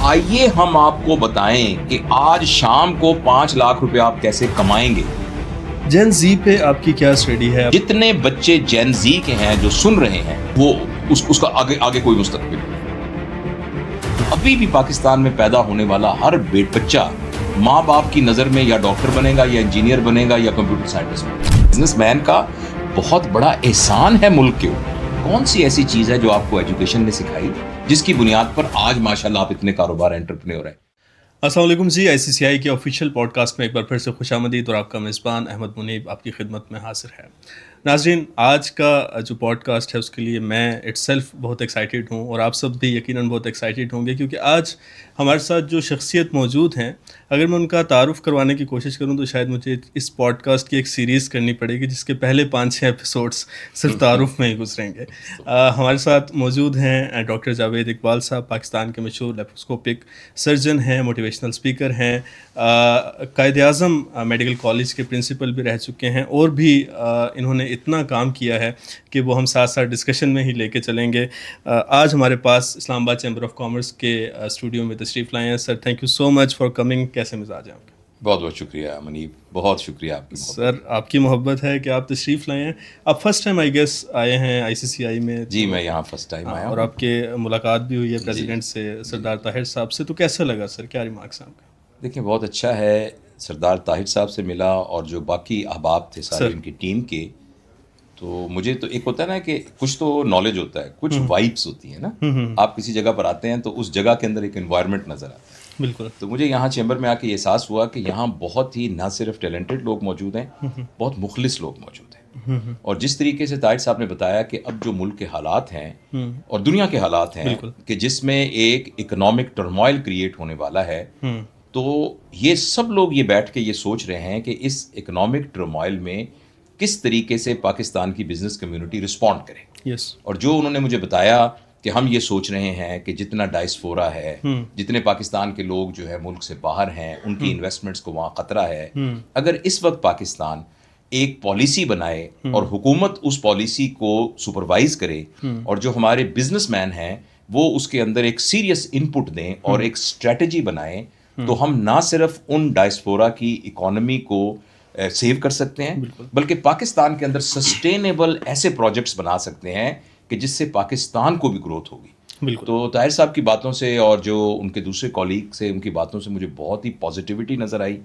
آئیے ہم آپ کو بتائیں کہ آج شام کو 5 لاکھ روپے آپ کیسے کمائیں گے. جین زی پہ آپ کی کیا اسٹڈی ہے؟ جتنے بچے جین زی کے ہیں جو سن رہے ہیں وہ اس کا آگے کوئی مستقبل نہیں. ابھی بھی پاکستان میں پیدا ہونے والا ہر بچہ ماں باپ کی نظر میں یا ڈاکٹر بنے گا یا انجینئر بنے گا یا کمپیوٹر سائنٹسٹ بنے گا. بزنس مین کا بہت بڑا احسان ہے ملک کے اوپر. کون سی ایسی چیز ہے جو آپ کو ایجوکیشن نے سکھائی جس کی بنیاد پر آج ماشاءاللہ آپ اتنے کاروبار انٹرپرینور ہیں؟ السلام علیکم جی. آئی سی سی آئی کے آفیشیل پوڈ کاسٹ میں ایک بار پھر سے خوش آمدید اور آپ کا میزبان احمد منیب آپ کی خدمت میں حاضر ہے. ناظرین، آج کا جو پوڈ کاسٹ ہے اس کے لیے میں اٹ سیلف بہت ایکسائٹیڈ ہوں اور آپ سب بھی یقیناً بہت ایکسائٹیڈ ہوں گے، کیونکہ آج ہمارے ساتھ جو شخصیت موجود ہیں، اگر میں ان کا تعارف کروانے کی کوشش کروں تو شاید مجھے اس پوڈ کاسٹ کی ایک سیریز کرنی پڑے گی جس کے پہلے 5-6 ایپیسوڈس صرف تعارف میں ہی گزریں گے. ہمارے ساتھ موجود ہیں ڈاکٹر جاوید اقبال صاحب، پاکستان کے مشہور لیپروسکوپک سرجن ہیں، موٹیویشنل اسپیکر ہیں، قائد اعظم میڈیکل کالج کے پرنسپل بھی رہ چکے ہیں، اور بھی انہوں نے اتنا کام کیا ہے کہ وہ ہم ساتھ ساتھ ڈسکشن میں ہی لے کے چلیں گے. آج ہمارے پاس Islamabad chamber of commerce کے اسٹوڈیو میں تشریف لائے ہیں. Sir, thank you so much for coming. کیسے مزاج ہیں آپ کے؟ بہت بہت شکریہ منیب، بہت شکریہ آپ کی محبت. سر، آپ کی محبت ہے کہ آپ تشریف لائے ہیں. آپ فرسٹ ٹائم آئی گیس آئے ہیں آئی سی سی آئی میں. جی میں یہاں فرسٹ ٹائم آیا ہوں اور آپ کے ملاقات بھی ہوئی ہے پریزیڈنٹ سے، سردار طاہر صاحب سے. تو کیسا لگا سر؟ کیا ریمارکس ہیں آپ کا؟ دیکھیں، بہت اچھا ہے. سردار طاہر صاحب سے ملا اور جو باقی احباب تھے سارے ان کی ٹیم کے، تو مجھے تو ایک ہوتا ہے نا کہ کچھ تو نالج ہوتا ہے، کچھ وائبس ہوتی ہیں نا. آپ کسی جگہ پر آتے ہیں تو اس جگہ کے اندر ایک انوائرمنٹ نظر آتا ہے. بالکل. تو مجھے یہاں چیمبر میں آ کے یہ احساس ہوا کہ یہاں بہت ہی نہ صرف ٹیلنٹڈ لوگ موجود ہیں، بہت مخلص لوگ موجود ہیں. اور جس طریقے سے طاہر صاحب نے بتایا کہ اب جو ملک کے حالات ہیں اور دنیا کے حالات ہیں کہ جس میں ایک اکنامک ٹرموائل کریٹ ہونے والا ہے، تو یہ سب لوگ یہ بیٹھ کے یہ سوچ رہے ہیں کہ اس اکنامک ٹرموائل میں کس طریقے سے پاکستان کی بزنس کمیونٹی رسپونڈ کرے. اور جو انہوں نے مجھے بتایا کہ ہم یہ سوچ رہے ہیں کہ جتنا ڈائسفورا ہے، جتنے پاکستان کے لوگ جو ہے ملک سے باہر ہیں، ان کی انویسٹمنٹس کو وہاں خطرہ ہے. اگر اس وقت پاکستان ایک پالیسی بنائے اور حکومت اس پالیسی کو سپروائز کرے اور جو ہمارے بزنس مین ہیں وہ اس کے اندر ایک سیریس انپٹ دیں اور ایک اسٹریٹجی بنائیں، تو ہم نہ صرف ان ڈائسپورا کی اکانومی کو سیو کر سکتے ہیں، بلکہ پاکستان کے اندر سسٹینیبل ایسے پروجیکٹس بنا سکتے ہیں کہ جس سے پاکستان کو بھی گروتھ ہوگی. تو طاہر صاحب کی باتوں سے اور جو ان کے دوسرے کولیگ سے ان کی باتوں سے مجھے بہت ہی پازیٹیوٹی نظر آئی.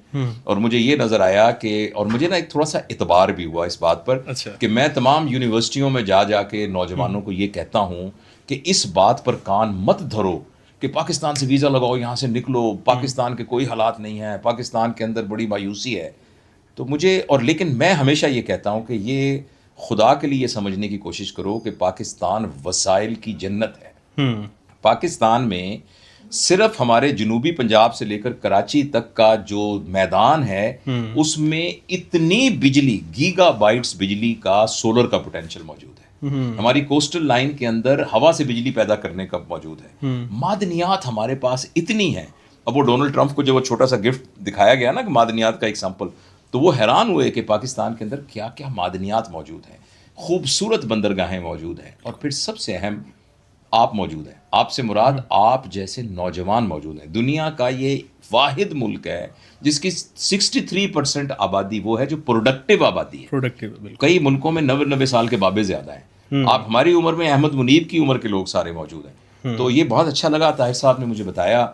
اور مجھے یہ نظر آیا کہ اور مجھے نا ایک تھوڑا سا اعتبار بھی ہوا اس بات پر کہ میں تمام یونیورسٹیوں میں جا کے نوجوانوں کو یہ کہتا ہوں کہ اس بات پر کان مت دھرو کہ پاکستان سے ویزا لگاؤ، یہاں سے نکلو، پاکستان کے کوئی حالات نہیں ہیں، پاکستان کے اندر بڑی مایوسی ہے. تو مجھے لیکن میں ہمیشہ یہ کہتا ہوں کہ یہ خدا کے لیے سمجھنے کی کوشش کرو کہ پاکستان وسائل کی جنت ہے. پاکستان میں صرف ہمارے جنوبی پنجاب سے لے کر کراچی تک کا جو میدان ہے اس میں اتنی بجلی، گیگا بائٹس بجلی کا سولر کا پوٹینشیل موجود ہے. ہماری کوسٹل لائن کے اندر ہوا سے بجلی پیدا کرنے کا موجود ہے. معدنیات ہمارے پاس اتنی ہیں. اب وہ ڈونلڈ ٹرمپ کو جب وہ چھوٹا سا گفٹ دکھایا گیا نا کہ معدنیات کا ایک سیمپل، تو وہ حیران ہوئے کہ پاکستان کے اندر کیا کیا معدنیات موجود ہیں، خوبصورت بندرگاہیں موجود ہیں، اور پھر سب سے اہم آپ موجود ہیں. آپ سے مراد آپ جیسے نوجوان موجود ہیں. دنیا کا یہ واحد ملک ہے جس کی 63% آبادی وہ ہے جو پروڈکٹیو آبادی ہے. کئی ملکوں میں 90 سال کے بابے زیادہ ہیں. آپ ہماری عمر میں احمد منیب کی عمر کے لوگ سارے موجود ہیں. تو یہ بہت اچھا لگا. طاہر صاحب نے مجھے بتایا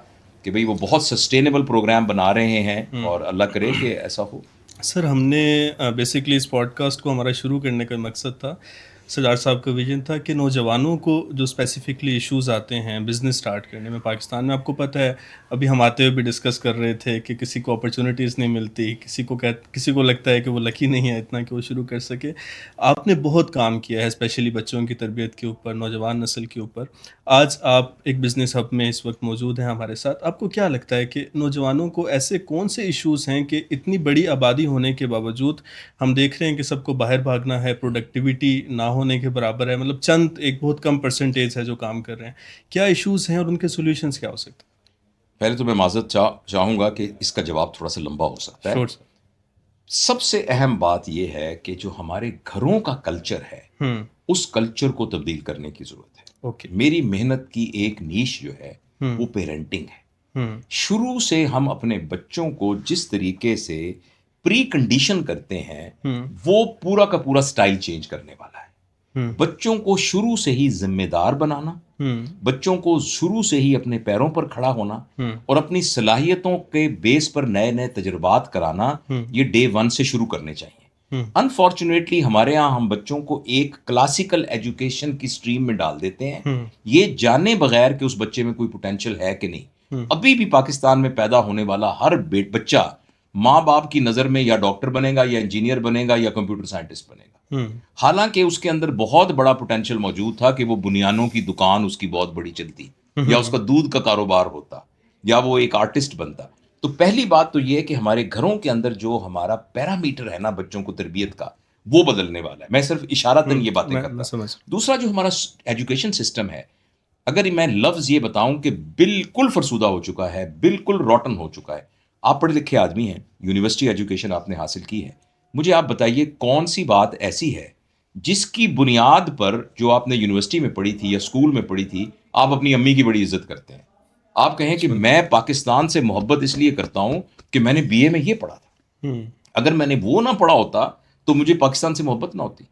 کہ بھئی وہ بہت سسٹینیبل پروگرام بنا رہے ہیں اور اللہ کرے کہ ایسا ہو. سر، ہم نے بیسکلی اس پوڈ کاسٹ کو ہمارا شروع کرنے کا مقصد تھا، سردار صاحب کا ویژن تھا کہ نوجوانوں کو جو اسپیسیفکلی ایشوز آتے ہیں بزنس سٹارٹ کرنے میں پاکستان میں، آپ کو پتہ ہے ابھی ہم آتے ہوئے بھی ڈسکس کر رہے تھے کہ کسی کو اپرچونیٹیز نہیں ملتی، کسی کو لگتا ہے کہ وہ لکی نہیں ہے اتنا کہ وہ شروع کر سکے. آپ نے بہت کام کیا ہے اسپیشلی بچوں کی تربیت کے اوپر، نوجوان نسل کے اوپر. آج آپ ایک بزنس ہب میں اس وقت موجود ہیں ہمارے ساتھ. آپ کو کیا لگتا ہے کہ نوجوانوں کو ایسے کون سے ایشوز ہیں کہ اتنی بڑی آبادی ہونے کے باوجود ہم دیکھ رہے ہیں کہ سب کو باہر بھاگنا ہے، پروڈکٹیوٹی نہ ہونے کے برابر ہے، مطلب چند ایک بہت کم پرسنٹیج ہے جو کام کر رہے ہیں. کیا ایشوز ہیں اور ان کے سولوشنز کیا ہو سکتے ہیں؟ پہلے تو میں معذرت چاہوں گا کہ اس کا جواب تھوڑا سا لمبا ہو سکتا ہے. سب سے اہم بات یہ ہے کہ جو ہمارے گھروں کا کلچر ہے اس کلچر کو تبدیل کرنے کی ضرورت ہے. میری محنت کی ایک نیش جو ہے وہ پیرنٹنگ ہے. شروع سے ہم اپنے بچوں کو جس طریقے سے پری کنڈیشن کرتے ہیں وہ پورا کا پورا سٹائل چینج کرنے والا ہے. بچوں کو شروع سے ہی ذمہ دار بنانا، بچوں کو شروع سے ہی اپنے پیروں پر کھڑا ہونا اور اپنی صلاحیتوں کے بیس پر نئے نئے تجربات کرانا، یہ ڈے 1 سے شروع کرنے چاہیے. انفارچونیٹلی ہمارے ہاں ہم بچوں کو ایک کلاسیکل ایجوکیشن کی سٹریم میں ڈال دیتے ہیں، یہ جانے بغیر کہ اس بچے میں کوئی پوٹینشیل ہے کہ نہیں. ابھی بھی پاکستان میں پیدا ہونے والا ہر بچہ ماں باپ کی نظر میں یا ڈاکٹر بنے گا یا انجینئر بنے گا یا کمپیوٹر سائنٹسٹ بنے گا، حالانکہ اس کے اندر بہت بڑا پوٹینشیل موجود تھا کہ وہ بنیانوں کی دکان اس کی بہت بڑی چلتی، یا اس کا دودھ کا کاروبار ہوتا، یا وہ ایک آرٹسٹ بنتا. تو پہلی بات تو یہ ہے کہ ہمارے گھروں کے اندر جو ہمارا پیرامیٹر ہے نا بچوں کو تربیت کا، وہ بدلنے والا ہے. میں صرف اشارتاً یہ باتیں کرتا ہوں. دوسرا جو ہمارا ایجوکیشن سسٹم ہے، اگر میں لفظ یہ بتاؤں کہ بالکل فرسودہ ہو چکا ہے، بالکل روٹن ہو چکا ہے. آپ پڑھے لکھے آدمی ہیں، یونیورسٹی ایجوکیشن آپ نے حاصل کی ہے، مجھے آپ بتائیے کون سی بات ایسی ہے جس کی بنیاد پر جو آپ نے یونیورسٹی میں پڑھی تھی یا اسکول میں پڑھی تھی آپ اپنی امی کی بڑی عزت کرتے ہیں. آپ کہیں کہ میں پاکستان سے محبت اس لیے کرتا ہوں کہ میں نے بی اے میں یہ پڑھا تھا، اگر میں نے وہ نہ پڑھا ہوتا تو مجھے پاکستان سے محبت نہ ہوتی.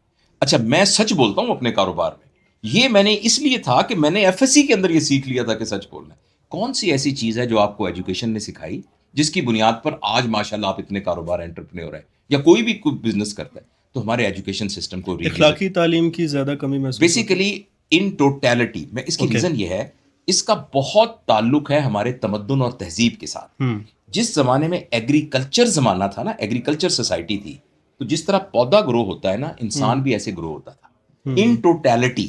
اچھا میں سچ بولتا ہوں اپنے کاروبار میں، یہ میں نے اس لیے تھا کہ میں نے ایف ایس سی کے اندر یہ سیکھ لیا تھا کہ سچ بولنا ہے. کون سی ایسی چیز ہے جو آپ کو ایجوکیشن نے سکھائی جس کی بنیاد پر آج ماشاءاللہ آپ اتنے کاروبار انٹرپرینور ہیں یا کوئی بھی کوئی بزنس کرتا ہے؟ تو ہمارے ایجوکیشن سسٹم کو اخلاقی تعلیم کی زیادہ کمی محسوس بیسیکلی ان ٹوٹیلٹی میں اس کی ریزن یہ ہے، اس کا بہت تعلق ہے ہمارے تمدن اور تہذیب کے ساتھ. جس زمانے میں ایگریکلچر زمانہ تھا نا، ایگریکلچر سوسائٹی تھی، تو جس طرح پودا گرو ہوتا ہے نا، انسان بھی ایسے گرو ہوتا تھا. ان ٹوٹیلٹی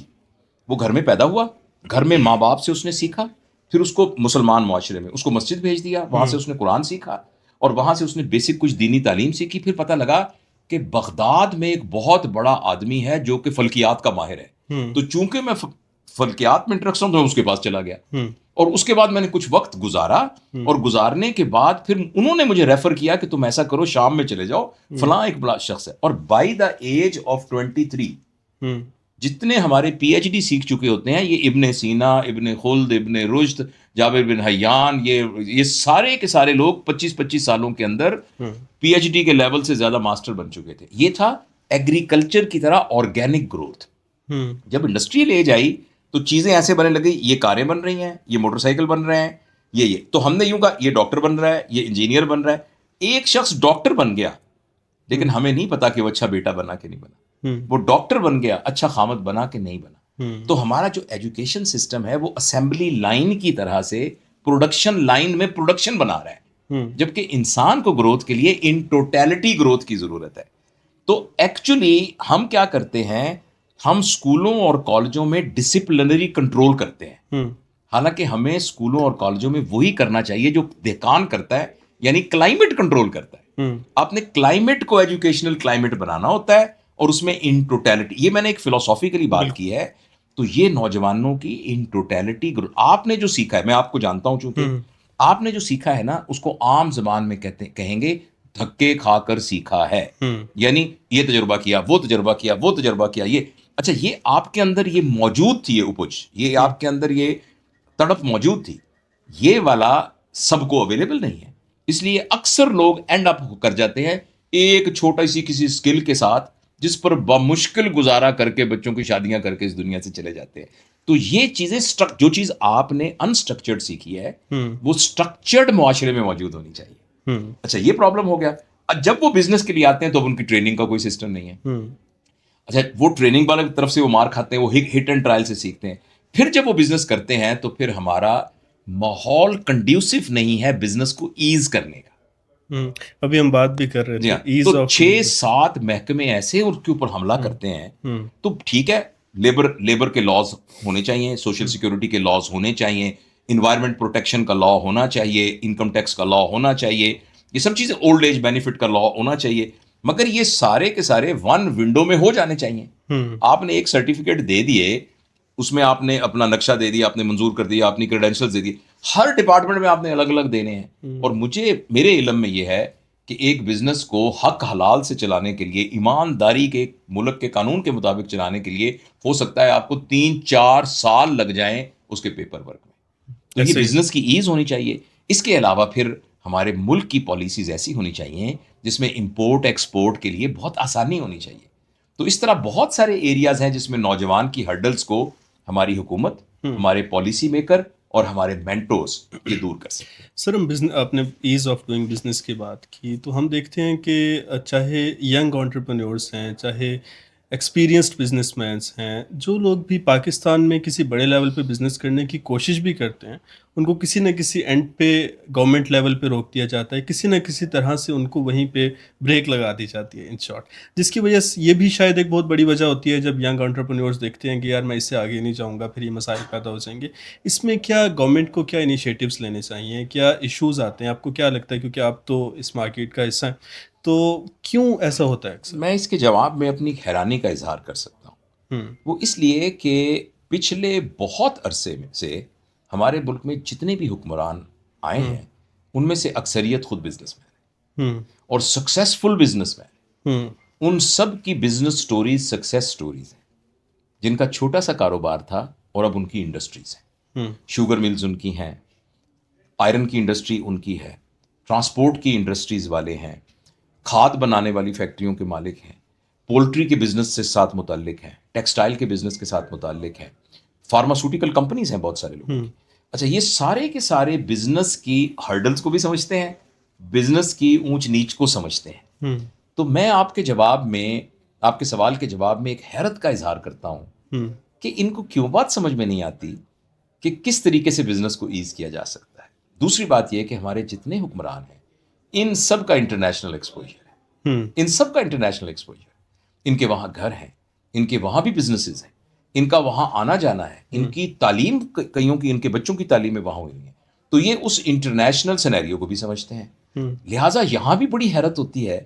وہ گھر میں پیدا ہوا، گھر میں ماں باپ سے اس نے سیکھا، پھر اس کو مسلمان معاشرے میں اس کو مسجد بھیج دیا، وہاں سے اس نے قرآن سیکھا اور وہاں سے اس نے بیسک کچھ دینی تعلیم سیکھی. پھر پتہ لگا کہ بغداد میں ایک بہت بڑا آدمی ہے جو کہ فلکیات کا ماہر ہے، تو چونکہ میں فلکیات میں انٹرسٹ ہوں تو اس کے پاس چلا گیا اور اس کے بعد میں نے کچھ وقت گزارا اور گزارنے کے بعد پھر انہوں نے مجھے ریفر کیا کہ تم ایسا کرو شام میں چلے جاؤ، فلاں ایک بڑا شخص ہے. اور بائی دا ایج آف 23 جتنے ہمارے پی ایچ ڈی سیکھ چکے ہوتے ہیں، یہ ابن سینا، ابن خلد، ابن رشد، جابر بن حیان، یہ سارے کے سارے لوگ 25 سالوں کے اندر پی ایچ ڈی کے لیول سے زیادہ ماسٹر بن چکے تھے. یہ تھا ایگریکلچر کی طرح آرگینک گروتھ. جب انڈسٹریل ایج آئی تو چیزیں ایسے بننے لگی، یہ کاریں بن رہی ہیں، یہ موٹر سائیکل بن رہے ہیں، یہ تو ہم نے یوں کہا یہ ڈاکٹر بن رہا ہے، یہ انجینئر بن رہا ہے. ایک شخص ڈاکٹر بن گیا لیکن ہمیں نہیں پتا کہ وہ اچھا بیٹا بنا کہ نہیں بنا، وہ ڈاکٹر بن گیا اچھا خامد بنا کہ نہیں بنا. تو ہمارا جو ایجوکیشن سسٹم ہے وہ اسمبلی لائن کی طرح سے پروڈکشن لائن میں پروڈکشن بنا رہا ہے، جبکہ انسان کو گروتھ کے لیے ان ٹوٹیلٹی گروتھ کی ضرورت ہے. تو ایکچولی ہم کیا کرتے ہیں، ہم اسکولوں اور کالجوں میں ڈسپلنری کنٹرول کرتے ہیں، حالانکہ ہمیں اسکولوں اور کالجوں میں وہی کرنا چاہیے جو دہقان کرتا ہے، یعنی کلائمیٹ کنٹرول کرتا ہے. آپ نے کلائمیٹ کو ایجوکیشنل کلائمیٹ بنانا ہوتا ہے اور اس میں ان ٹوٹیلٹی، یہ میں نے ایک فلسافیکلی بات کی ہے. تو یہ نوجوانوں کی ان ٹوٹیلٹی آپ نے جو سیکھا ہے، میں آپ کو جانتا ہوں چونکہ آپ نے جو سیکھا ہے نا اس کو عام زبان میں کہیں گے دھکے کھا کر سیکھا ہے. یعنی یہ تجربہ کیا، وہ تجربہ کیا، وہ تجربہ کیا، یہ اچھا یہ آپ کے اندر یہ موجود تھی، یہ اپج، یہ آپ کے اندر یہ تڑپ موجود تھی، یہ والا سب کو اویلیبل نہیں ہے. اس لیے اکثر لوگ اینڈ اپ کر جاتے ہیں ایک چھوٹا سی کسی اسکل کے ساتھ جس پر بمشکل گزارا کر کے بچوں کی شادیاں کر کے اس دنیا سے چلے جاتے ہیں. تو یہ چیزیں جو چیز آپ نے انسٹرکچرڈ سیکھی ہے وہ اسٹرکچرڈ معاشرے میں موجود ہونی چاہیے. اچھا یہ پرابلم ہو گیا. جب وہ بزنس کے لیے آتے ہیں تو ان کی ٹریننگ کا کوئی سسٹم نہیں ہے. اچھا وہ ٹریننگ والے طرف سے وہ مار کھاتے ہیں، وہ ہٹ اینڈ ٹرائل سے سیکھتے ہیں. پھر جب وہ بزنس کرتے ہیں تو پھر ہمارا ماحول کنڈیوسو نہیں ہے بزنس کو ایز کرنے کا. ابھی ہم بات بھی کر رہے تھے تو 6-7 محکمے ایسے ان کے اوپر حملہ کرتے ہیں. تو ٹھیک ہے، لیبر کے لاز ہونے چاہیے، سوشل سیکورٹی کے لاز ہونے چاہیے، انوائرمنٹ پروٹیکشن کا لا ہونا چاہیے، انکم ٹیکس کا لا ہونا چاہیے، یہ سب چیزیں، اولڈ ایج بینیفٹ کا لا ہونا چاہیے. مگر یہ سارے کے سارے ون ونڈو میں ہو جانے چاہیے. آپ نے ایک سرٹیفکیٹ دے دیے، اس میں آپ نے اپنا نقشہ دے دیا، آپ نے منظور کر دیا، اپنی کریڈینشلز دے دی، ہر ڈپارٹمنٹ میں آپ نے الگ الگ دینے ہیں. اور میرے علم میں یہ ہے کہ ایک بزنس کو حق حلال سے چلانے کے لیے، ایمانداری کے ملک کے قانون کے مطابق چلانے کے لیے ہو سکتا ہے آپ کو 3-4 سال لگ جائیں اس کے پیپر ورک میں. تو یہ بزنس کی ایز ہونی چاہیے. اس کے علاوہ پھر ہمارے ملک کی پالیسیز ایسی ہونی چاہیے جس میں امپورٹ ایکسپورٹ کے لیے بہت آسانی ہونی چاہیے. تو اس طرح بہت سارے ایریاز ہیں جس میں نوجوان کی ہرڈلز کو ہماری حکومت، ہمارے پالیسی میکر اور ہمارے مینٹورز یہ دور کر سکتے ہیں. سر ہم آپ نے ایز آف ڈوئنگ بزنس کی بات کی، تو ہم دیکھتے ہیں کہ چاہے ینگ انٹرپرینورس ہیں، چاہے ایکسپیرینسڈ بزنس مینس ہیں، جو لوگ بھی پاکستان میں کسی بڑے لیول پہ بزنس کرنے کی کوشش بھی کرتے ہیں، ان کو کسی نہ کسی اینڈ پہ گورنمنٹ لیول پہ روک دیا جاتا ہے، کسی نہ کسی طرح سے ان کو وہیں پہ بریک لگا دی جاتی ہے ان شارٹ، جس کی وجہ سے یہ بھی شاید ایک بہت بڑی وجہ ہوتی ہے جب ینگ انٹرپرینورس دیکھتے ہیں کہ یار میں اس سے آگے نہیں جاؤں گا، پھر یہ مسائل پیدا ہو جائیں گے. اس میں کیا گورنمنٹ کو کیا انیشیٹوز لینے چاہیے، کیا ایشوز آتے ہیں، آپ کو کیا لگتا ہے، کیونکہ آپ تو اس مارکیٹ کا حصہ ہیں، تو کیوں ایسا ہوتا ہے اکثر؟ میں اس کے جواب میں اپنی حیرانی کا اظہار کر سکتا ہوں. وہ اس لیے کہ پچھلے بہت عرصے میں سے ہمارے ملک میں جتنے بھی حکمران آئے ہیں ان میں سے اکثریت خود بزنس مین ہیں اور سکسیسفل بزنس مین. ان سب کی بزنس سٹوریز سکسیس سٹوریز ہیں جن کا چھوٹا سا کاروبار تھا اور اب ان کی انڈسٹریز ہیں. شوگر ملز ان کی ہیں، آئرن کی انڈسٹری ان کی ہے، ٹرانسپورٹ کی انڈسٹریز والے ہیں، کھاد بنانے والی فیکٹریوں کے مالک ہیں، پولٹری کے بزنس سے ساتھ متعلق ہیں، ٹیکسٹائل کے بزنس کے ساتھ متعلق ہیں، فارماسوٹیکل کمپنیز ہیں بہت سارے لوگوں کی. اچھا، یہ سارے کے سارے بزنس کی ہرڈلز کو بھی سمجھتے ہیں، بزنس کی اونچ نیچ کو سمجھتے ہیں. تو میں آپ کے جواب میں، آپ کے سوال کے جواب میں ایک حیرت کا اظہار کرتا ہوں کہ ان کو کیوں بات سمجھ میں نہیں آتی کہ کس طریقے سے بزنس کو ایز کیا جا سکتا ہے. دوسری بات یہ کہ ہمارے جتنے حکمران ہیں ان سب کا انٹرنیشنل ایکسپوجر ہے، ان سب کا انٹرنیشنل ایکسپوجر. ان کے وہاں گھر ہیں، ان کے وہاں بھی بزنسز ہیں، ان کا وہاں آنا جانا ہے، ان کی تعلیم، کئیوں کی ان کے بچوں کی تعلیمیں وہاں ہوئی ہیں. تو یہ اس انٹرنیشنل سینیریو کو بھی سمجھتے ہیں. لہٰذا یہاں بھی بڑی حیرت ہوتی ہے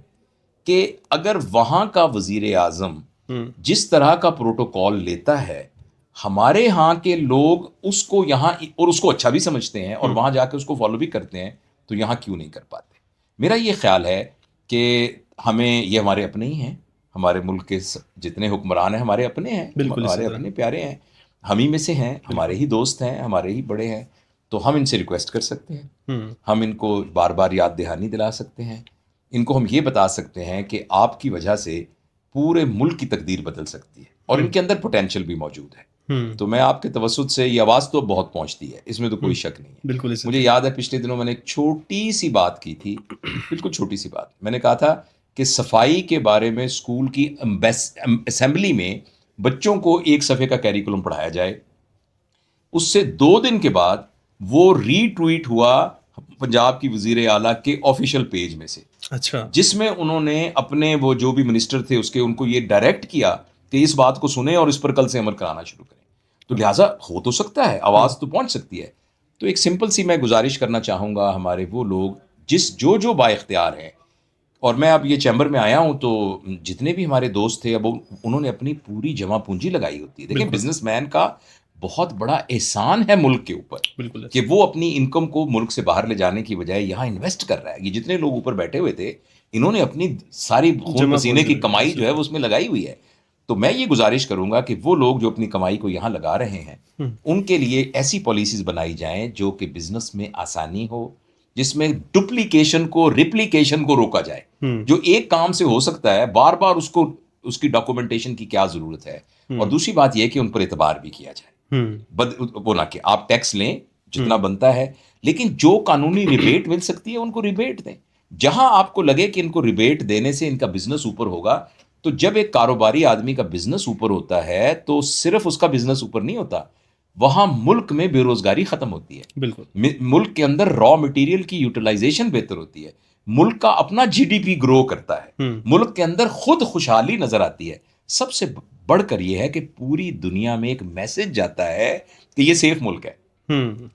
کہ اگر وہاں کا وزیر اعظم جس طرح کا پروٹوکول لیتا ہے، ہمارے ہاں کے لوگ اس کو یہاں اور اس کو اچھا بھی سمجھتے ہیں اور وہاں جا کے اس کو فالو بھی کرتے ہیں، تو یہاں کیوں نہیں کر پاتے؟ میرا یہ خیال ہے کہ ہمیں، یہ ہمارے اپنے ہی ہیں، ہمارے ملک کے جتنے حکمران ہیں ہمارے اپنے ہیں، ہمارے اپنے پیارے ہیں، ہم ہی میں سے ہیں، ہمارے ہی دوست ہیں، ہمارے ہی بڑے ہیں. تو ہم ان سے ریکویسٹ کر سکتے ہیں، ہم ان کو بار بار یاد دہانی دلا سکتے ہیں، ان کو ہم یہ بتا سکتے ہیں کہ آپ کی وجہ سے پورے ملک کی تقدیر بدل سکتی ہے اور ان کے اندر پوٹینشیل بھی موجود ہے. تو میں آپ کے توسط سے، یہ آواز تو بہت پہنچتی ہے، اس میں تو کوئی شک نہیں ہے. بالکل. مجھے یاد ہے پچھلے دنوں میں نے ایک چھوٹی سی بات کی تھی، بالکل چھوٹی سی بات. میں نے کہا تھا کہ صفائی کے بارے میں اسکول کی اسمبلی میں بچوں کو ایک صفحے کا کیریکولم پڑھایا جائے. اس سے 2 دن کے بعد وہ ری ٹویٹ ہوا پنجاب کی وزیر اعلیٰ کے آفیشیل پیج میں سے، اچھا، جس میں انہوں نے اپنے وہ جو بھی منسٹر تھے اس کے، ان کو یہ ڈائریکٹ کیا کہ اس بات کو سنیں اور اس پر کل سے عمل کرانا شروع کریں. تو لہٰذا ہو تو سکتا ہے، آواز تو پہنچ سکتی ہے. تو ایک سمپل سی میں گزارش کرنا چاہوں گا ہمارے وہ لوگ جو با اختیار ہیں، اور میں اب یہ چیمبر میں آیا ہوں تو جتنے بھی ہمارے دوست تھے اب انہوں نے اپنی پوری جمع پونجی لگائی ہوتی ہے. دیکھیں، بزنس مین کا بہت بڑا احسان ہے ملک کے اوپر بالکل کہ وہ اپنی انکم کو ملک سے باہر لے جانے کی بجائے یہاں انویسٹ کر رہا ہے. یہ جتنے لوگ اوپر بیٹھے ہوئے تھے انہوں نے اپنی ساری خون پسینے کی کمائی جو ہے وہ اس میں لگائی ہوئی ہے. تو میں یہ گزارش کروں گا کہ وہ لوگ جو اپنی کمائی کو یہاں لگا رہے ہیں ان کے لیے ایسی پالیسیز بنائی جائیں جو کہ بزنس میں آسانی ہو، جس میں ڈپلیکیشن کو، ریپلیکیشن کو روکا جائے. جو ایک کام سے ہو سکتا ہے، بار بار اس کی ڈاکومنٹیشن کی کیا ضرورت ہے. اور دوسری بات یہ کہ ان پر اعتبار بھی کیا جائے. وہ نہ کہ آپ ٹیکس لیں جتنا بنتا ہے، لیکن جو قانونی ریبیٹ مل سکتی ہے ان کو ریبیٹ دیں. جہاں آپ کو لگے کہ ان کو ریبیٹ دینے سے ان کا بزنس اوپر ہوگا، تو جب ایک کاروباری آدمی کا بزنس اوپر ہوتا ہے تو صرف اس کا بزنس اوپر نہیں ہوتا، وہاں ملک میں بے روزگاری ختم ہوتی ہے. بالکل. ملک کے اندر را مٹیریل کی یوٹیلائزیشن بہتر ہوتی ہے، ملک کا اپنا جی ڈی پی گرو کرتا ہے، ملک کے اندر خود خوشحالی نظر آتی ہے. سب سے بڑھ کر یہ ہے کہ پوری دنیا میں ایک میسج جاتا ہے کہ یہ سیف ملک ہے.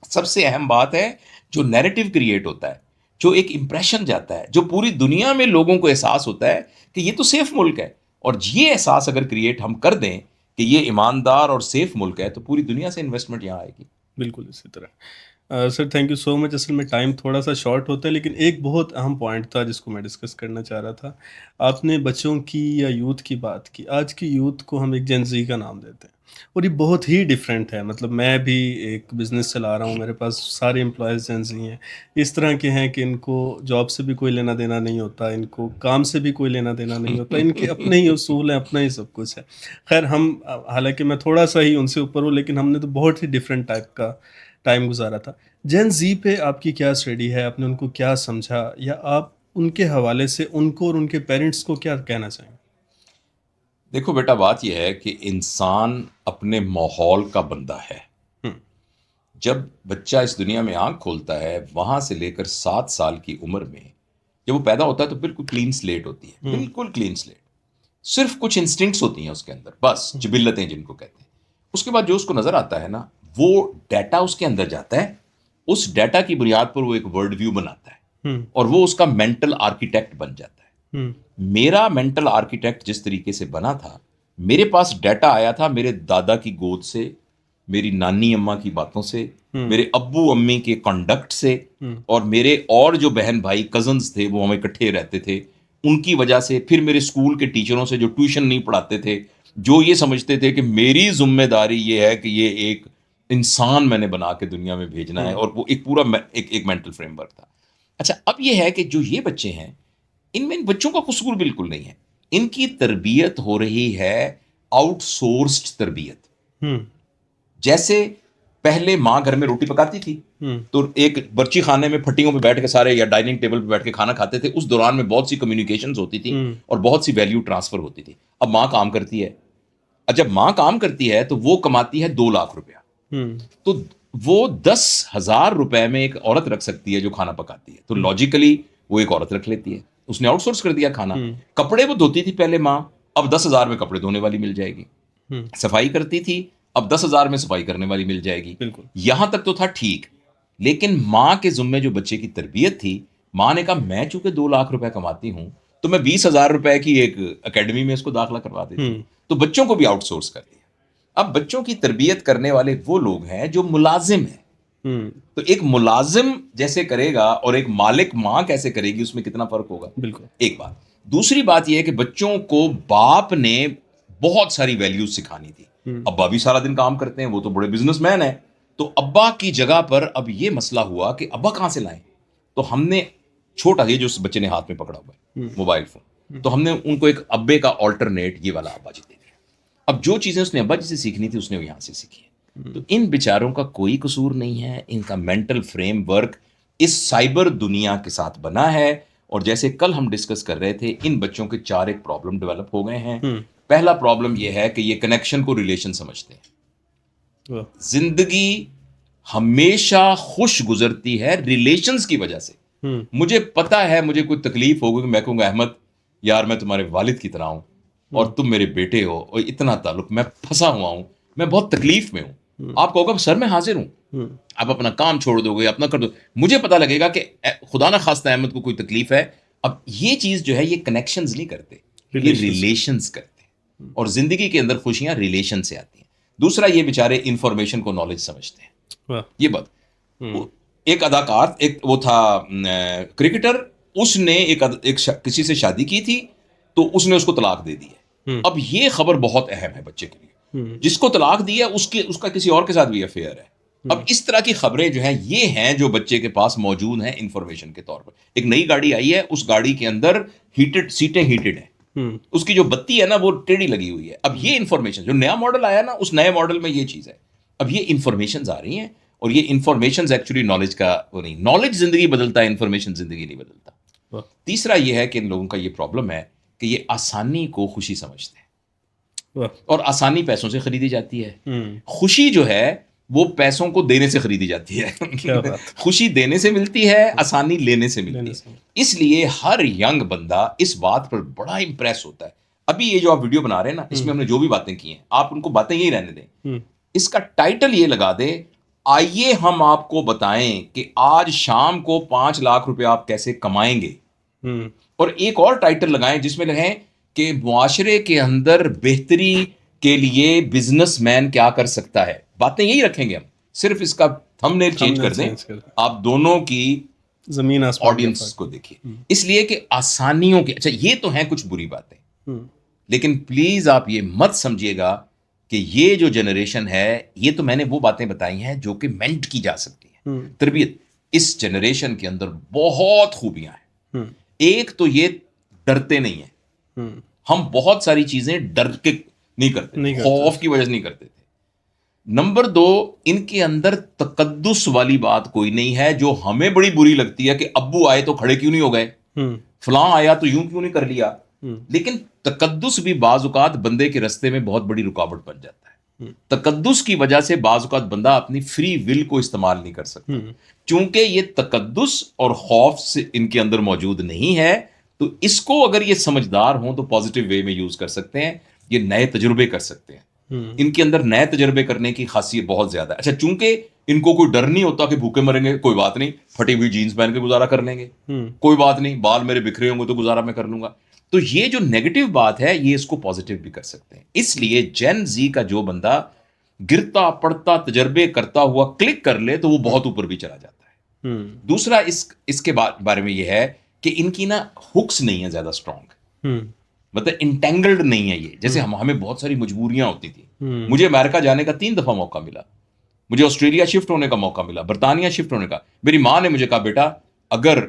سب سے اہم بات ہے جو نیریٹو کریٹ ہوتا ہے، جو ایک امپریشن جاتا ہے، جو پوری دنیا میں لوگوں کو احساس ہوتا ہے کہ یہ تو سیف ملک ہے. اور یہ احساس اگر کریٹ ہم کر دیں کہ یہ ایماندار اور سیف ملک ہے تو پوری دنیا سے انویسٹمنٹ یہاں آئے گی. بالکل اسی طرح. سر تھینک یو سو مچ. اصل میں ٹائم تھوڑا سا شارٹ ہوتا ہے، لیکن ایک بہت اہم پوائنٹ تھا جس کو میں ڈسکس کرنا چاہ رہا تھا. آپ نے بچوں کی یا یوتھ کی بات کی. آج کی یوتھ کو ہم ایک جین زی کا نام دیتے ہیں، اور یہ بہت ہی ڈفرینٹ ہے. مطلب میں بھی ایک بزنس چلا رہا ہوں، میرے پاس سارے امپلائیز جین زی ہیں. اس طرح کے ہیں کہ ان کو جاب سے بھی کوئی لینا دینا نہیں ہوتا، ان کو کام سے بھی کوئی لینا دینا نہیں ہوتا، ان کے اپنے ہی اصول ہیں، اپنا ہی سب کچھ ہے. خیر ہم، حالانکہ میں تھوڑا سا ہی ان سے اوپر ہوں، لیکن ہم نے تو بہت ہی ڈفرینٹ ٹائپ کا ٹائم گزارا تھا. جین زی پہ آپ کی کیا اسٹڈی ہے؟ آپ نے ان کو کیا سمجھا، یا آپ ان کے حوالے سے ان کو اور ان کے پیرنٹس کو کیا کہنا چاہیں گے؟ دیکھو بیٹا، بات یہ ہے کہ انسان اپنے ماحول کا بندہ ہے. ہم، جب بچہ اس دنیا میں آنکھ کھولتا ہے، وہاں سے لے کر 7 سال کی عمر میں جب وہ پیدا ہوتا ہے تو بالکل کلین سلیٹ ہوتی ہے، ہم، بالکل کلین سلیٹ. صرف کچھ انسٹنکٹس ہوتی ہیں اس کے اندر، بس جبلتیں جن کو کہتے ہیں. اس کے بعد جو اس کو نظر آتا ہے نا، وہ ڈیٹا اس کے اندر جاتا ہے. اس ڈیٹا کی بنیاد پر وہ ایک ورلڈ ویو بناتا ہے، ہم، اور وہ اس کا مینٹل آرکیٹیکٹ بن جاتا ہے. ہم، میرا مینٹل آرکیٹیکٹ جس طریقے سے بنا تھا، میرے پاس ڈیٹا آیا تھا میرے دادا کی گود سے، میری نانی اماں کی باتوں سے، ہم، میرے ابو امی کے کنڈکٹ سے، ہم، اور میرے اور جو بہن بھائی کزنز تھے وہ ہمیں اکٹھے رہتے تھے ان کی وجہ سے، پھر میرے اسکول کے ٹیچروں سے جو ٹیوشن نہیں پڑھاتے تھے، جو یہ سمجھتے تھے کہ میری ذمہ داری یہ ہے کہ یہ ایک انسان میں نے بنا کے دنیا میں بھیجنا ہے، ہم، اور وہ ایک پورا ایک مینٹل فریم ورک تھا. اچھا، اب یہ ہے کہ جو یہ بچے ہیں، ان میں ان بچوں کا قصور بالکل نہیں ہے. ان کی تربیت ہو رہی ہے آؤٹ سورسڈ تربیت. ہم، جیسے پہلے ماں گھر میں روٹی پکاتی تھی ہم، تو ایک برچی خانے میں پھٹیوں پہ بیٹھ کے سارے، یا ڈائننگ ٹیبل پہ بیٹھ کے کھانا کھاتے تھے. اس دوران میں بہت سی کمیونیکیشنز ہوتی تھی ہم، اور بہت سی ویلیو ٹرانسفر ہوتی تھی. اب ماں کام کرتی ہے، اور جب ماں کام کرتی ہے تو وہ کماتی ہے 2 لاکھ روپیہ. ہم، تو وہ 10,000 روپے میں ایک عورت رکھ سکتی ہے جو کھانا پکاتی ہے. تو ہم، لاجیکلی وہ ایک عورت رکھ لیتی ہے، اس نے آؤٹ سورس کر دیا کھانا. ہم، کپڑے وہ دھوتی تھی پہلے ماں، اب 10,000 میں کپڑے دھونے والی مل جائے گی. ہم، صفائی کرتی تھی، اب 10,000 میں صفائی کرنے والی مل جائے گی. بالکل. یہاں تک تو تھا ٹھیک. لیکن ماں کے ذمے جو بچے کی تربیت تھی، ماں نے کہا میں چونکہ 2 لاکھ روپے کماتی ہوں تو میں 20,000 روپے کی ایک اکیڈمی میں اس کو داخلہ کروا دیتی ہوں. ہم، تو بچوں کو بھی آؤٹ سورس کر دیا. اب بچوں کی تربیت کرنے والے وہ لوگ ہیں جو ملازم ہیں. ہم، تو ایک ملازم جیسے کرے گا اور ایک مالک ماں کیسے کرے گی، اس میں کتنا فرق ہوگا. بالکل. ایک بات. دوسری بات یہ ہے کہ بچوں کو باپ نے بہت ساری ویلیوز سکھانی تھی. ہم، ابا بھی سارا دن کام کرتے ہیں، وہ تو بڑے بزنس مین ہیں. تو ابا کی جگہ پر اب یہ مسئلہ ہوا کہ ابا کہاں سے لائیں. تو ہم نے چھوٹا، یہ جو اس بچے نے ہاتھ میں پکڑا ہوا ہے ہم، موبائل فون، تو ہم نے ان کو ایک ابے کا آلٹرنیٹ یہ والا ابا جی دے دیا. اب جو چیزیں اس نے ابا جی سے سیکھنی تھی اس نے یہاں سے سیکھی ہے. تو ان بیچاروں کا کوئی قصور نہیں ہے، ان کا مینٹل فریم ورک اس سائبر دنیا کے ساتھ بنا ہے. اور جیسے کل ہم ڈسکس کر رہے تھے، ان بچوں کے 4 ایک پرابلم ڈیولپ ہو گئے ہیں. ہم، پہلا پرابلم یہ ہے کہ یہ کنیکشن کو ریلیشن سمجھتے ہیں. واہ، زندگی ہمیشہ خوش گزرتی ہے ریلیشنز کی وجہ سے. ہم، مجھے پتا ہے مجھے کوئی تکلیف ہوگی کہ میں کہوں گا احمد یار میں تمہارے والد کی طرح ہوں اور تم میرے بیٹے ہو، اور اتنا تعلق، میں پھنسا ہوا ہوں، میں بہت تکلیف میں ہوں. آپ کہو گا سر میں حاضر ہوں، ہم، آپ اپنا کام چھوڑ دو گے، اپنا کر دو. مجھے پتا لگے گا کہ خدا نہ خواستہ احمد کو کوئی تکلیف ہے. اب یہ چیز جو ہے یہ کنیکشنز نہیں کرتے، یہ Relations. ریلیشنز کرتے ہیں. اور زندگی کے اندر خوشیاں ریلیشن سے آتی ہیں. دوسرا، یہ بیچارے انفارمیشن کو نالج سمجھتے ہیں. واہ، یہ بات. ہم، ایک اداکار، ایک وہ تھا کرکٹر، اس نے کسی سے شادی کی تھی تو اس نے اس کو طلاق دے دی ہے. ہم، اب یہ خبر بہت اہم ہے بچے کے لیے. ہم، جس کو طلاق دی ہے اس کا کسی اور کے ساتھ بھی افیئر ہے. اب اس طرح کی خبریں جو ہیں یہ ہیں جو بچے کے پاس موجود ہیں انفارمیشن کے طور پر. ایک نئی گاڑی آئی ہے، اس گاڑی کے اندر سیٹیں ہیٹڈ ہیں، ہم، اس کی جو بتی ہے نا وہ ٹیڑھی لگی ہوئی ہے. اب یہ انفارمیشن جو نیا ماڈل آیا نا، اس نئے ماڈل میں یہ چیز ہے. اب یہ انفارمیشنز آ رہی ہیں، اور یہ انفارمیشنز ایکچولی نالج کا وہ نہیں. نالج زندگی بدلتا ہے، انفارمیشن زندگی نہیں بدلتا. واہ، تیسرا یہ ہے کہ ان لوگوں کا یہ پرابلم ہے کہ یہ آسانی کو خوشی سمجھتے ہیں، واہ، اور آسانی پیسوں سے خریدی جاتی ہے. ہم، خوشی جو ہے وہ پیسوں کو دینے سے خریدی جاتی کیا ہے. بات. خوشی دینے سے ملتی ہے، آسانی لینے سے ملتی لینے ہے. سے. اس لیے ہر ینگ بندہ اس بات پر بڑا امپریس ہوتا ہے. ابھی یہ جو آپ ویڈیو بنا رہے ہیں نا، اس میں ہم نے جو بھی باتیں کی ہیں، آپ ان کو باتیں یہی رہنے دیں. ہم، اس کا ٹائٹل یہ لگا دیں، آئیے ہم آپ کو بتائیں کہ آج شام کو 5 لاکھ روپے آپ کیسے کمائیں گے. ہم، اور ایک اور ٹائٹل لگائیں جس میں لگیں کہ معاشرے کے اندر بہتری کے لیے بزنس مین کیا کر سکتا ہے. باتیں یہی رکھیں گے ہم. صرف اس کا تھم نیل چینج کر دیں, آپ دونوں کی زمین آسمان آڈینس کو دیکھیے. اس لیے کہ آسانیوں کے, اچھا یہ تو ہیں کچھ بری باتیں, لیکن پلیز آپ یہ مت سمجھیے گا کہ یہ جو جنریشن ہے, یہ تو میں نے وہ باتیں بتائی ہیں جو کہ مینٹ کی جا سکتی ہیں. تربیت, اس جنریشن کے اندر بہت خوبیاں ہیں. ایک تو یہ ڈرتے نہیں ہیں, ہم بہت ساری چیزیں ڈر کے نہیں کرتے, خوف کی وجہ سے نہیں کرتے تھے. نمبر 2, ان کے اندر تقدس والی بات کوئی نہیں ہے جو ہمیں بڑی بری لگتی ہے کہ ابو آئے تو کھڑے کیوں نہیں ہو گئے, فلاں آیا تو یوں کیوں نہیں کر لیا. لیکن تقدس بھی بعض اوقات بندے کے رستے میں بہت بڑی رکاوٹ بن جاتا ہے. تقدس کی وجہ سے بعض اوقات بندہ اپنی فری ول کو استعمال نہیں کر سکتا. چونکہ یہ تقدس اور خوف سے ان کے اندر موجود نہیں ہے, تو اس کو اگر یہ سمجھدار ہوں تو پازیٹیو وے میں یوز کر سکتے ہیں, یہ نئے تجربے کر سکتے ہیں. ان کے اندر نئے تجربے کرنے کی خاصیت بہت زیادہ ہے. اچھا, چونکہ ان کو کوئی ڈر نہیں ہوتا کہ بھوکے مریں گے, کوئی بات نہیں, پھٹی ہوئی جینس پہن کے گزارا کر لیں گے, کوئی بات نہیں, بال میرے بکھرے ہوں گے تو گزارا میں کر لوں گا. تو یہ جو نیگیٹو بات ہے, یہ اس کو پازیٹیو بھی کر سکتے ہیں. اس لیے جین زی کا جو بندہ گرتا پڑتا تجربے کرتا ہوا کلک کر لے تو وہ بہت اوپر بھی چلا جاتا ہے. دوسرا اس کے بارے میں یہ ہے کہ ان کی نا ہکس نہیں ہے زیادہ اسٹرانگ, مطلب انٹینگلڈ نہیں ہے یہ. جیسے ہمیں بہت ساری مجبوریاں ہوتی تھیں. مجھے امریکہ جانے کا 3 دفعہ موقع ملا, مجھے آسٹریلیا شفٹ ہونے کا موقع ملا, برطانیہ شفٹ ہونے کا. میری ماں نے مجھے کہا, بیٹا اگر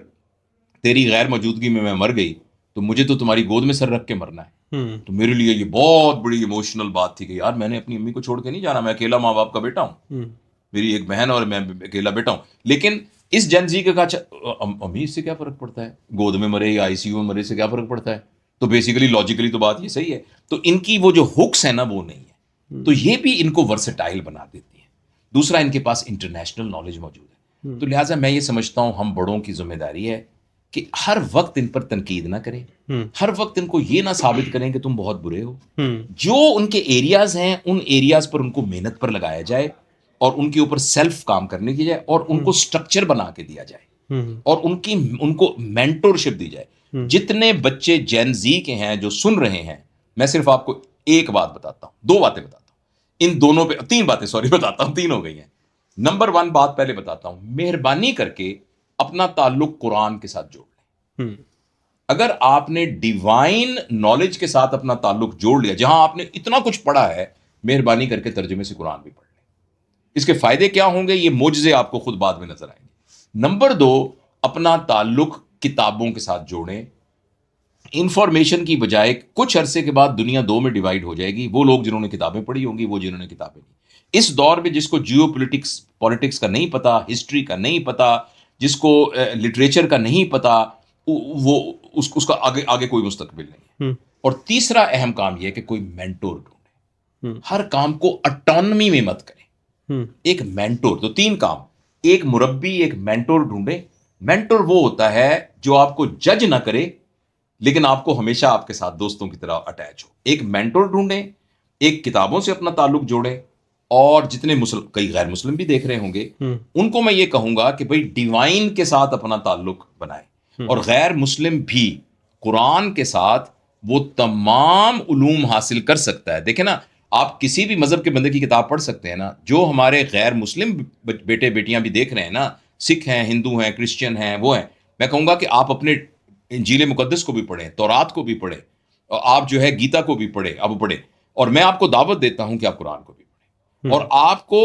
تیری غیر موجودگی میں مر گئی تو مجھے تو تمہاری گود میں سر رکھ کے مرنا ہے. تو میرے لیے یہ بہت بڑی ایموشنل بات تھی کہ یار میں نے اپنی امی کو چھوڑ کے نہیں جانا, میں اکیلا ماں باپ کا بیٹا ہوں, میری ایک بہن اور میں اکیلا بیٹا ہوں. لیکن اس جین زی کا کہا, امی اس سے کیا فرق پڑتا ہے, گود میں مرے یا ICU میں مرے سے کیا فرق پڑتا ہے. تو بیسیکلی لاجیکلی تو بات یہ صحیح ہے. تو ان کی وہ جو ہکس ہے نا وہ نہیں ہے, تو یہ بھی ان کو ورسٹائل بنا دیتی ہے. دوسرا, ان کے پاس انٹرنیشنل نالج موجود ہے. تو لہٰذا میں یہ سمجھتا ہوں ہم بڑوں کی ذمہ داری ہے کہ ہر وقت ان پر تنقید نہ کریں, ہر وقت ان کو یہ نہ ثابت کریں کہ تم بہت برے ہو. جو ان کے ایریاز ہیں ان ایریاز پر ان کو محنت پر لگایا جائے, اور ان کے اوپر سیلف کام کرنے کی جائے, اور ان کو سٹرکچر بنا کے دیا جائے, اور ان کو مینٹورشپ دی جائے. جتنے بچے جین زی کے ہیں جو سن رہے ہیں, میں صرف آپ کو ایک بات بتاتا ہوں, 2 باتیں بتاتا ہوں, ان دونوں پہ 3 باتیں بتاتا ہوں, 3 ہو گئی ہیں. نمبر 1 بات پہلے بتاتا ہوں, مہربانی کر کے اپنا تعلق قرآن کے ساتھ جوڑ لیں. اگر آپ نے ڈیوائن نالج کے ساتھ اپنا تعلق جوڑ لیا, جہاں آپ نے اتنا کچھ پڑھا ہے, مہربانی کر کے ترجمے سے قرآن بھی پڑھ لیں. اس کے فائدے کیا ہوں گے, یہ معجزے آپ کو خود بعد میں نظر آئیں گے. نمبر 2, اپنا تعلق کتابوں کے ساتھ جوڑیں. انفارمیشن کی بجائے کچھ عرصے کے بعد دنیا 2 میں ڈیوائڈ ہو جائے گی, وہ لوگ جنہوں نے کتابیں پڑھی ہوں گی, وہ جنہوں نے کتابیں نہیں. اس دور میں جس کو جیو پولیٹکس کا نہیں پتا, ہسٹری کا نہیں پتا, جس کو لٹریچر کا نہیں پتا, وہ اس کا آگے کوئی مستقبل نہیں ہے. اور تیسرا اہم کام یہ ہے کہ کوئی مینٹور ڈھونڈے. ہر کام کو اٹانومی میں مت کریں, ایک مینٹور. تو 3 کام, ایک مربی, ایک مینٹور ڈھونڈے. مینٹور وہ ہوتا ہے جو آپ کو جج نہ کرے لیکن آپ کو ہمیشہ آپ کے ساتھ دوستوں کی طرح اٹیچ ہو. ایک مینٹور ڈھونڈیں, ایک کتابوں سے اپنا تعلق جوڑیں, اور جتنے کئی غیر مسلم بھی دیکھ رہے ہوں گے, ان کو میں یہ کہوں گا کہ بھائی ڈیوائن کے ساتھ اپنا تعلق بنائیں, اور غیر مسلم بھی قرآن کے ساتھ وہ تمام علوم حاصل کر سکتا ہے. دیکھیں نا, آپ کسی بھی مذہب کے بندے کی کتاب پڑھ سکتے ہیں نا. جو ہمارے غیر مسلم بیٹے بیٹیاں بھی دیکھ رہے ہیں نا, سکھ ہیں, ہندو ہیں, کرسچن ہیں, وہ ہیں, میں کہوں گا کہ آپ اپنے انجیل مقدس کو بھی پڑھیں, تورات کو بھی پڑھیں, اور آپ جو ہے گیتا کو بھی پڑھیں, اب پڑھیں. اور میں آپ کو دعوت دیتا ہوں کہ آپ قرآن کو بھی پڑھیں. اور آپ کو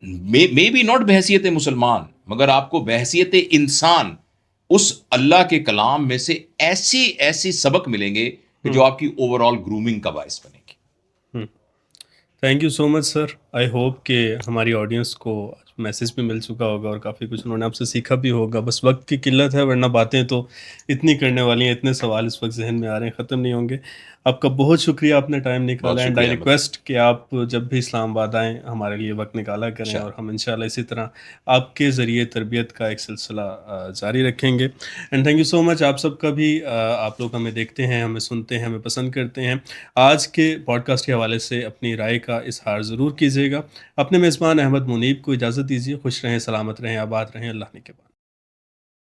مے بی ناٹ بحیثیت مسلمان, مگر آپ کو بحیثیت انسان اس اللہ کے کلام میں سے ایسی سبق ملیں گے کہ جو آپ کی اوور آل گرومنگ کا باعث بنے گی. Thank you so much sir. I hope کہ ہماری آڈینس کو میسیج بھی مل چکا ہوگا اور کافی کچھ انہوں نے آپ سے سیکھا بھی ہوگا. بس وقت کی قلت ہے, ورنہ باتیں تو اتنی کرنے والی ہیں, اتنے سوال اس وقت ذہن میں آ رہے ہیں, ختم نہیں ہوں گے. آپ کا بہت شکریہ, آپ نے ٹائم نکالا. اینڈ آئی ریکویسٹ کہ آپ جب بھی اسلام آباد آئیں ہمارے لیے وقت نکالا کریں, اور ہم انشاءاللہ اسی طرح آپ کے ذریعے تربیت کا ایک سلسلہ جاری رکھیں گے. اینڈ تھینک یو سو مچ آپ سب کا بھی. آپ لوگ ہمیں دیکھتے ہیں, ہمیں سنتے ہیں, ہمیں پسند کرتے ہیں. آج کے پوڈ کاسٹ کے حوالے سے اپنی رائے کا اظہار ضرور کیجیے گا. اپنے میزبان احمد منیب کو اجازت دیجیے. خوش رہیں, سلامت رہیں, آباد رہیں. اللہ نے کے بعد.